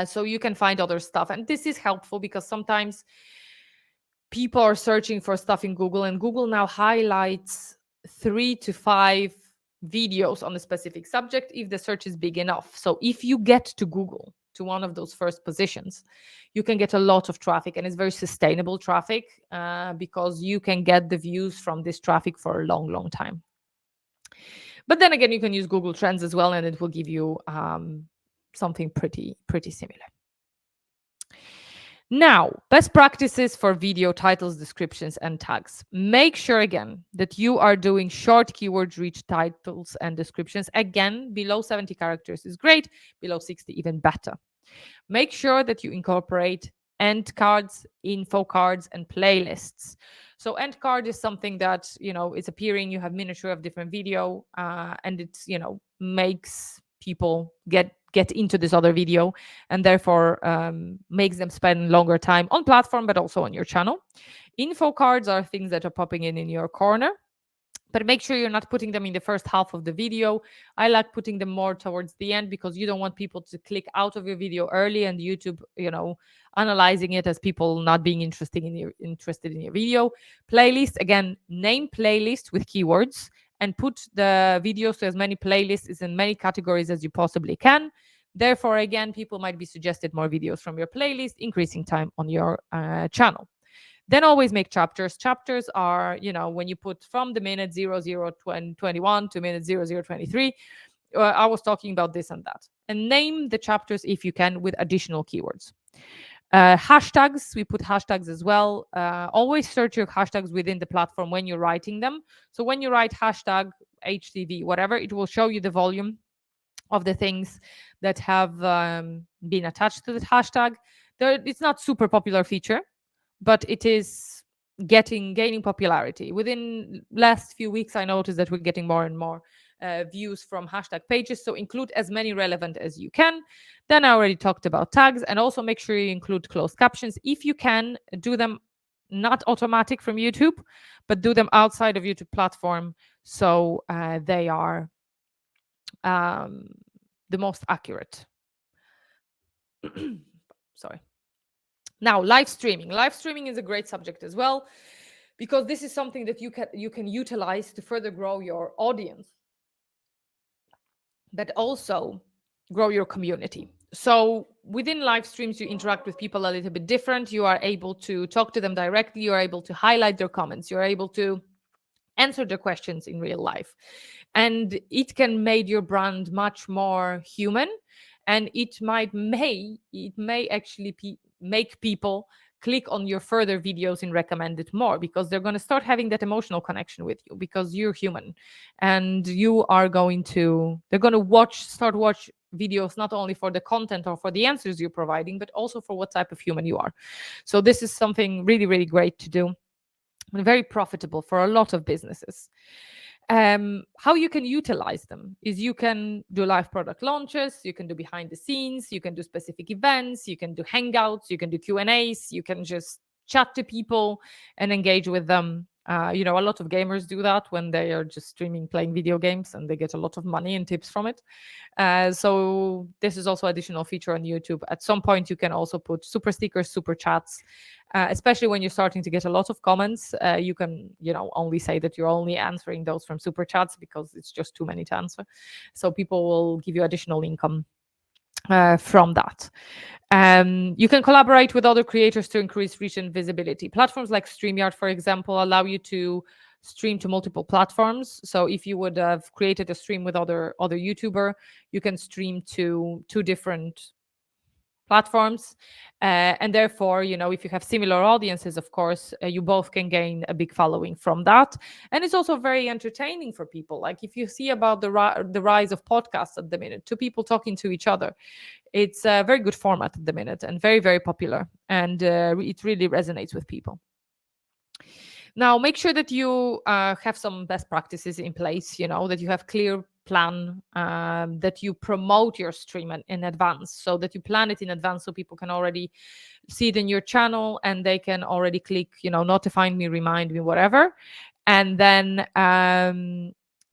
Speaker 4: So you can find other stuff. And this is helpful because sometimes people are searching for stuff in Google, and Google now highlights 3 to 5 videos on a specific subject if the search is big enough. So if you get to Google, to one of those first positions, you can get a lot of traffic, and it's very sustainable traffic because you can get the views from this traffic for a long, long time. But then again, you can use Google Trends as well, and it will give you something pretty similar. Now, best practices for video titles, descriptions, and tags. Make sure, again, that you are doing short keyword rich titles and descriptions. Again, below 70 characters is great, below 60 even better. Make sure that you incorporate end cards, info cards, and playlists. So end card is something that, is appearing, you have miniature of different video, and it's, makes people get into this other video, and therefore makes them spend longer time on platform, but also on your channel. Info cards are things that are popping in your corner, but make sure you're not putting them in the first half of the video. I like putting them more towards the end because you don't want people to click out of your video early and YouTube, analyzing it as people not being interested in your video. Playlist, again, name playlist with keywords and put the videos to as many playlists in many categories as you possibly can. Therefore, again, people might be suggested more videos from your playlist, increasing time on your channel. Then always make chapters. Chapters are, when you put from the minute 0021 to minute 0023, I was talking about this and that. And name the chapters if you can with additional keywords. Hashtags, we put hashtags as well. Always search your hashtags within the platform when you're writing them. So when you write hashtag HTV, whatever, it will show you the volume of the things that have been attached to the hashtag. It's not super popular feature, but it is gaining popularity. Within last few weeks, I noticed that we're getting more and more views from hashtag pages. So include as many relevant as you can. Then I already talked about tags, and also make sure you include closed captions. If you can, do them not automatic from YouTube, but do them outside of YouTube platform. So they are the most accurate. Sorry. Now, live streaming. Live streaming is a great subject as well, because this is something that you can utilize to further grow your audience, but also grow your community. So within live streams, you interact with people a little bit different. You are able to talk to them directly. You are able to highlight their comments. You're able to answer their questions in real life. And it can make your brand much more human. And it may actually make people click on your further videos and recommend it more, because they're going to start having that emotional connection with you, because you're human, and they're going to start watch videos not only for the content or for the answers you're providing, but also for what type of human you are. So this is something really, really great to do, and very profitable for a lot of businesses. How you can utilize them is you can do live product launches, you can do behind the scenes, you can do specific events, you can do hangouts, you can do Q&As, you can just chat to people and engage with them. A lot of gamers do that when they are just streaming, playing video games, and they get a lot of money and tips from it. So this is also additional feature on YouTube. At some point, you can also put super stickers, super chats, especially when you're starting to get a lot of comments. You can, only say that you're only answering those from super chats, because it's just too many to answer. So people will give you additional income from that. You can collaborate with other creators to increase reach and visibility. Platforms like StreamYard, for example, allow you to stream to multiple platforms. So if you would have created a stream with other YouTuber, you can stream to 2 different platforms. And therefore, if you have similar audiences, of course, you both can gain a big following from that. And it's also very entertaining for people. Like if you see about the rise of podcasts at the minute, two people talking to each other, it's a very good format at the minute and very, very popular. And it really resonates with people. Now, make sure that you have some best practices in place, that you have clear plan, that you promote your stream in advance, so that you plan it in advance so people can already see it in your channel and they can already click, notify me, remind me, whatever. And then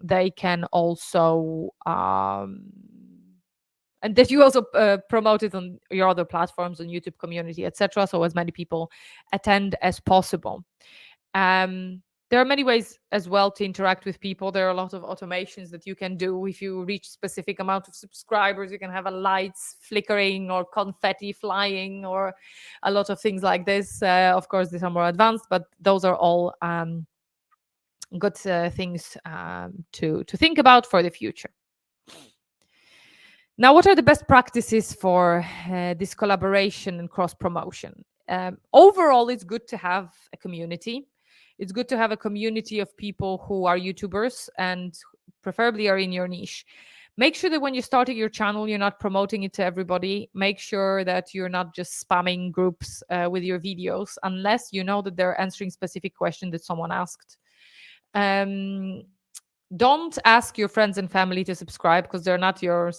Speaker 4: they can also and that you also promote it on your other platforms, on YouTube community, etc., so as many people attend as possible. There are many ways as well to interact with people. There are a lot of automations that you can do. If you reach specific amount of subscribers, you can have a lights flickering or confetti flying or a lot of things like this. Of course, these are more advanced, but those are all good things to think about for the future. Now, what are the best practices for this collaboration and cross promotion? Overall, it's good to have a community. It's good to have a community of people who are YouTubers and preferably are in your niche. Make sure that when you're starting your channel, you're not promoting it to everybody. Make sure that you're not just spamming groups with your videos unless you know that they're answering specific question that someone asked. Don't ask your friends and family to subscribe because they're not your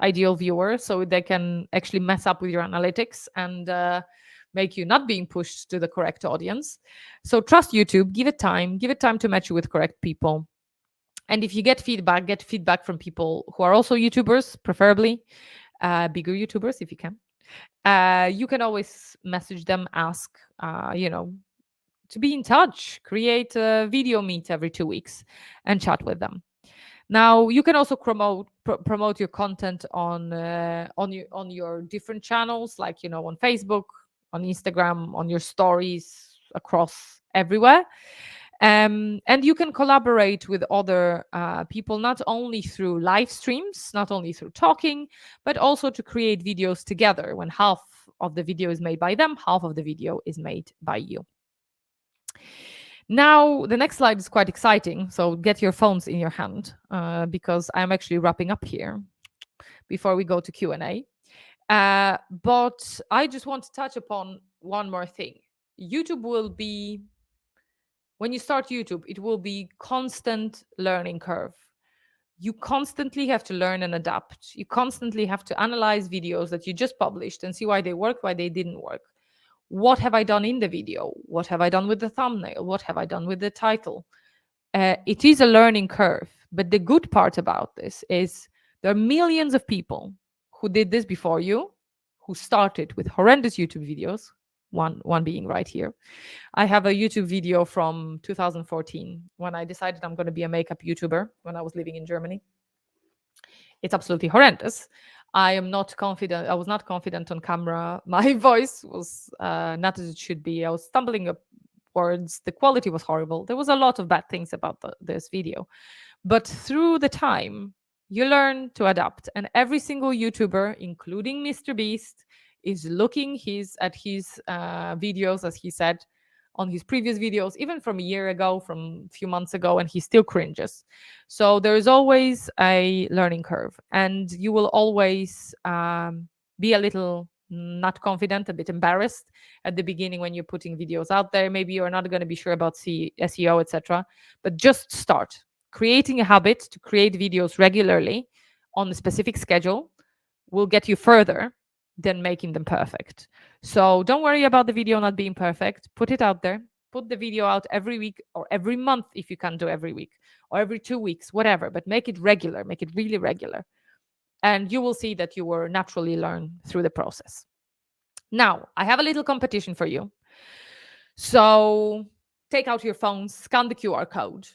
Speaker 4: ideal viewer, so they can actually mess up with your analytics and make you not being pushed to the correct audience. So trust YouTube, give it time to match you with correct people. And if you get feedback from people who are also YouTubers, preferably bigger YouTubers if you can. You can always message them, ask, to be in touch, create a video meet every 2 weeks and chat with them. Now, you can also promote your content on your different channels, like on Facebook, on Instagram, on your stories, across everywhere. And you can collaborate with other people, not only through live streams, not only through talking, but also to create videos together when half of the video is made by them, half of the video is made by you. Now, the next slide is quite exciting. So get your phones in your hand because I'm actually wrapping up here before we go to Q&A. But I just want to touch upon one more thing. YouTube will be, when you start YouTube, it will be constant learning curve. You constantly have to learn and adapt. You constantly have to analyze videos that you just published and see why they worked, why they didn't work. What have I done in the video? What have I done with the thumbnail? What have I done with the title? It is a learning curve. But the good part about this is there are millions of people who did this before you, who started with horrendous YouTube videos, one being right here. I have a YouTube video from 2014 when I decided I'm going to be a makeup YouTuber when I was living in Germany. It's absolutely horrendous. I am not confident. I was not confident on camera. My voice was not as it should be. I was stumbling up words. The quality was horrible. There was a lot of bad things about this video. But through the time, you learn to adapt. And every single YouTuber, including Mr. Beast, is looking at his videos, as he said, on his previous videos, even from a year ago, from a few months ago, and he still cringes. So there is always a learning curve, and you will always be a little not confident, a bit embarrassed at the beginning when you're putting videos out there. Maybe you're not going to be sure about SEO, etc. But just start. Creating a habit to create videos regularly on a specific schedule will get you further than making them perfect. So don't worry about the video not being perfect. Put it out there. Put the video out every week or every month if you can do every week or every 2 weeks, whatever, but make it regular, make it really regular. And you will see that you will naturally learn through the process. Now, I have a little competition for you. So take out your phone, scan the QR code.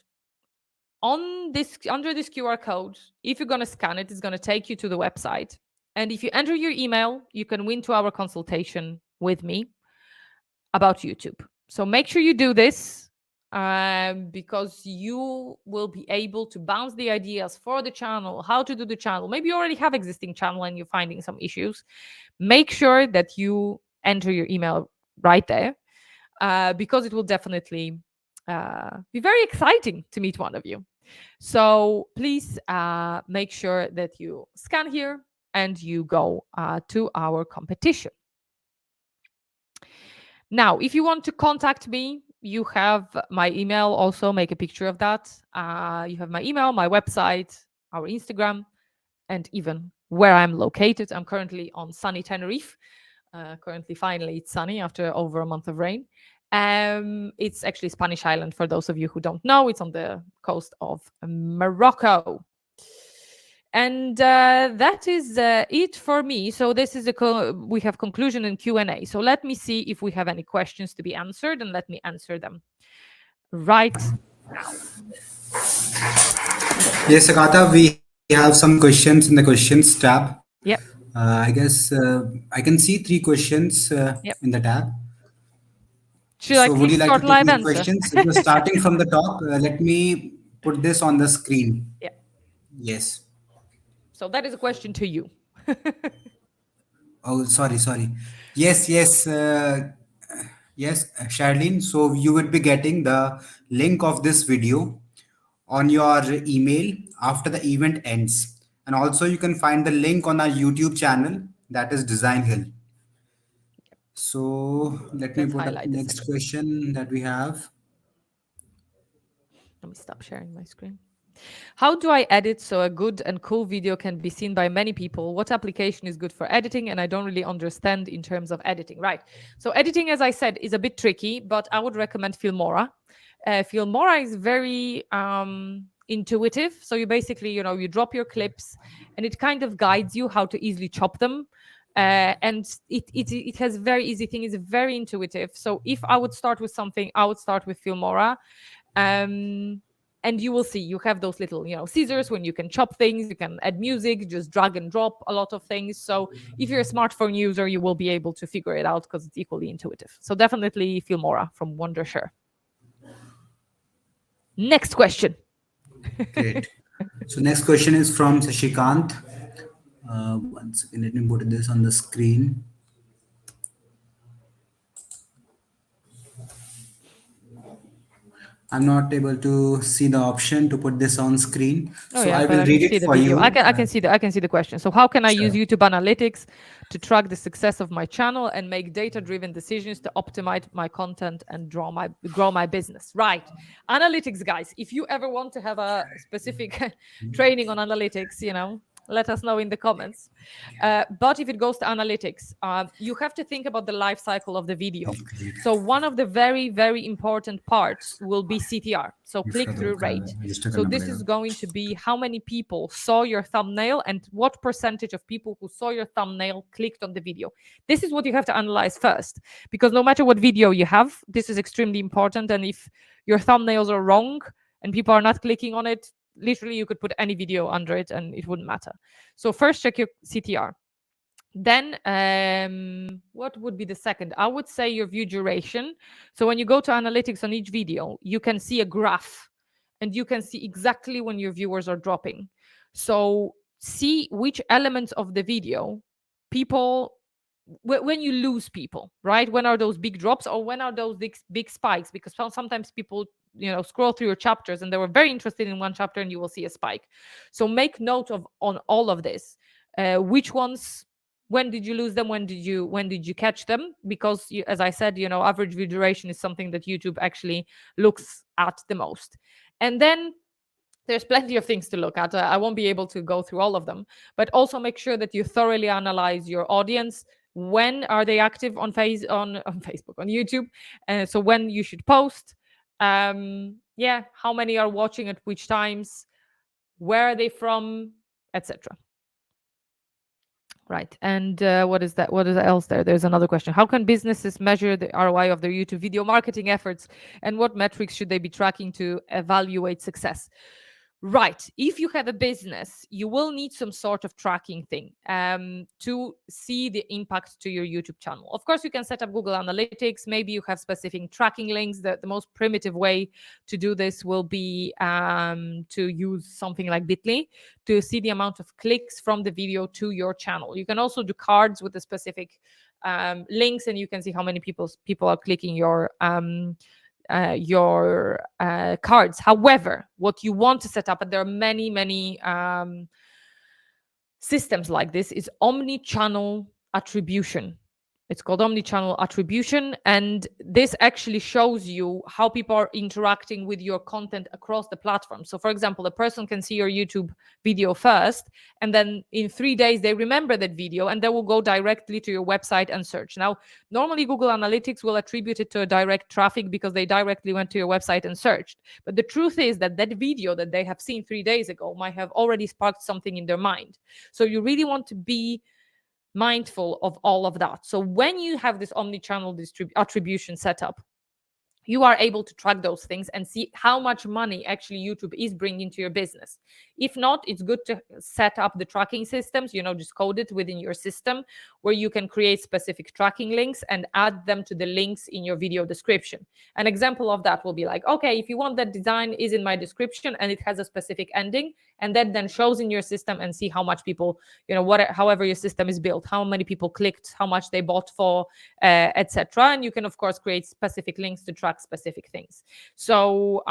Speaker 4: Under this QR code, if you're going to scan it, it's going to take you to the website. And if you enter your email, you can win 2-hour consultation with me about YouTube. So make sure you do this. because you will be able to bounce the ideas for the channel, how to do the channel. Maybe you already have existing channel and you're finding some issues. Make sure that you enter your email right there, because it will definitely be very exciting to meet one of you. So please make sure that you scan here and you go to our competition. Now, if you want to contact me, you have my email. Also, make a picture of that. You have my email, my website, our Instagram, and even where I'm located. I'm currently on sunny Tenerife. Currently, finally, it's sunny after over a month of rain. It's actually Spanish island, for those of you who don't know. It's on the coast of Morocco. And that is it for me. So this is we have conclusion and Q&A. So let me see if we have any questions to be answered, and let me answer them right now.
Speaker 1: Yes, Agatha, we have some questions in the questions tab.
Speaker 4: Yep.
Speaker 1: I guess I can see 3 questions
Speaker 4: Yep.
Speaker 1: in the tab.
Speaker 4: Should I
Speaker 1: So, would
Speaker 4: click
Speaker 1: you like to
Speaker 4: start
Speaker 1: take
Speaker 4: live
Speaker 1: these
Speaker 4: answer?
Speaker 1: questions? If you're starting from the top, let me put this on the screen.
Speaker 4: Yeah.
Speaker 1: Yes.
Speaker 4: So that is a question to you.
Speaker 1: Oh, sorry. Yes, yes, yes, Charlene. So, you would be getting the link of this video on your email after the event ends. And also, you can find the link on our YouTube channel, that is Design Hill. So, let me
Speaker 4: Let's
Speaker 1: put up
Speaker 4: highlight this
Speaker 1: next
Speaker 4: again.
Speaker 1: question that we have.
Speaker 4: Let me stop sharing my screen. How do I edit so a good and cool video can be seen by many people? What application is good for editing? And I don't really understand in terms of editing. Right. So editing, as I said, is a bit tricky, but I would recommend Filmora. Filmora is very intuitive. So you basically, you drop your clips and it kind of guides you how to easily chop them. And it has very easy thing. It's very intuitive. So if I would start with something, I would start with Filmora. And you will see you have those little scissors when you can chop things, you can add music, just drag and drop a lot of things. So if you're a smartphone user, you will be able to figure it out because it's equally intuitive. So definitely Filmora from Wondershare. Next question.
Speaker 1: Great. So, next question is from Sashikant. One second, let me put this on the screen. I'm not able to see the option to put this on screen,
Speaker 4: Oh
Speaker 1: so
Speaker 4: yeah,
Speaker 1: I
Speaker 4: but
Speaker 1: will
Speaker 4: I can
Speaker 1: read
Speaker 4: see
Speaker 1: it
Speaker 4: the
Speaker 1: for
Speaker 4: video. I
Speaker 1: you.
Speaker 4: can I can see the question. So how can I use
Speaker 1: Sure.
Speaker 4: YouTube Analytics to track the success of my channel and make data-driven decisions to optimize my content and grow my business? Right. Analytics, guys. If you ever want to have a specific training on analytics, let us know in the comments. But if it goes to analytics, you have to think about the life cycle of the video. So one of the very, very important parts will be CTR. So click-through rate. So this is going to be how many people saw your thumbnail and what percentage of people who saw your thumbnail clicked on the video. This is what you have to analyze first, because no matter what video you have, this is extremely important. And if your thumbnails are wrong and people are not clicking on it, literally you could put any video under it and it wouldn't matter. So first check your CTR. Then what would be the second? I would say your view duration. So when you go to analytics on each video, you can see a graph and you can see exactly when your viewers are dropping. So see which elements of the video people, when you lose people, right? When are those big drops or when are those big spikes? Because sometimes people scroll through your chapters and they were very interested in one chapter and you will see a spike. So make note of on all of this, which ones, when did you lose them, when did you catch them? Because as I said, average view duration is something that YouTube actually looks at the most. And then there's plenty of things to look at. I won't be able to go through all of them, but also make sure that you thoroughly analyze your audience. When are they active on Facebook, on YouTube? So when you should post. How many are watching at which times? Where are they from, etc. Right. And what is that? What is else there? There's another question. How can businesses measure the ROI of their YouTube video marketing efforts, and what metrics should they be tracking to evaluate success? Right. If you have a business, you will need some sort of tracking thing to see the impact to your YouTube channel. Of course, you can set up Google Analytics. Maybe you have specific tracking links. The most primitive way to do this will be to use something like Bitly to see the amount of clicks from the video to your channel. You can also do cards with the specific links, and you can see how many people are clicking your cards. However, what you want to set up, and there are many systems like this, is omni-channel attribution. It's called omni-channel attribution, and this actually shows you how people are interacting with your content across the platform. So for example, a person can see your YouTube video first, and then in 3 days they remember that video and they will go directly to your website and search. Now, normally Google Analytics will attribute it to a direct traffic because they directly went to your website and searched. But the truth is that that video that they have seen 3 days ago might have already sparked something in their mind. So you really want to be mindful of all of that. So when you have this omni-channel attribution set up, you are able to track those things and see how much money actually YouTube is bringing to your business. If not, it's good to set up the tracking systems, just code it within your system where you can create specific tracking links and add them to the links in your video description. An example of that will be like, okay, if you want that design is in my description and it has a specific ending, and that then shows in your system and see how much people, however your system is built, how many people clicked, how much they bought for, etc. And you can, of course, create specific links to track specific things. So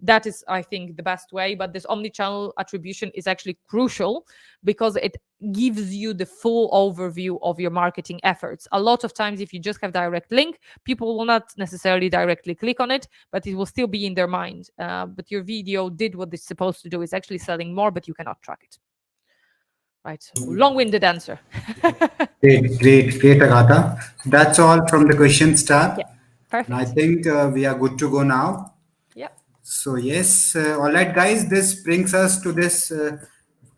Speaker 4: that is, I think, the best way. But this omni-channel attribution is actually crucial because it gives you the full overview of your marketing efforts. A lot of times, if you just have direct link, people will not necessarily directly click on it, but it will still be in their mind. But your video did what it's supposed to do. It's actually selling more, but you cannot track it. Right. Long-winded answer.
Speaker 1: Great, Agatha. That's all from the questions tab.
Speaker 4: Yeah.
Speaker 1: And I
Speaker 4: Perfect.
Speaker 1: think we are good to go now.
Speaker 4: Yeah.
Speaker 1: So yes, all right, guys. This brings us to this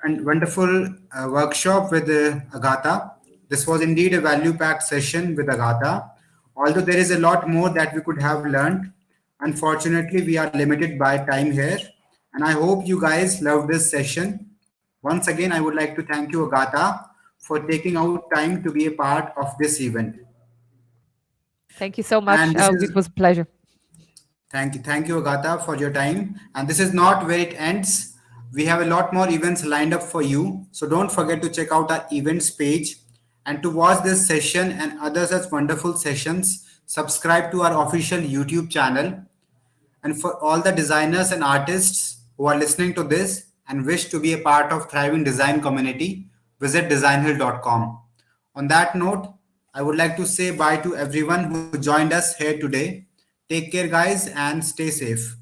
Speaker 1: and wonderful workshop with Agatha. This was indeed a value-packed session with Agatha. Although there is a lot more that we could have learned, unfortunately, we are limited by time here. And I hope you guys loved this session. Once again, I would like to thank you, Agatha, for taking out time to be a part of this event.
Speaker 4: Thank you so much.
Speaker 1: And this
Speaker 4: It
Speaker 1: is
Speaker 4: was a pleasure.
Speaker 1: Thank you, Agatha, for your time. And this is not where it ends. We have a lot more events lined up for you. So don't forget to check out our events page. And to watch this session and other such wonderful sessions, subscribe to our official YouTube channel. And for all the designers and artists who are listening to this and wish to be a part of thriving design community, visit designhill.com. On that note, I would like to say bye to everyone who joined us here today. Take care, guys, and stay safe.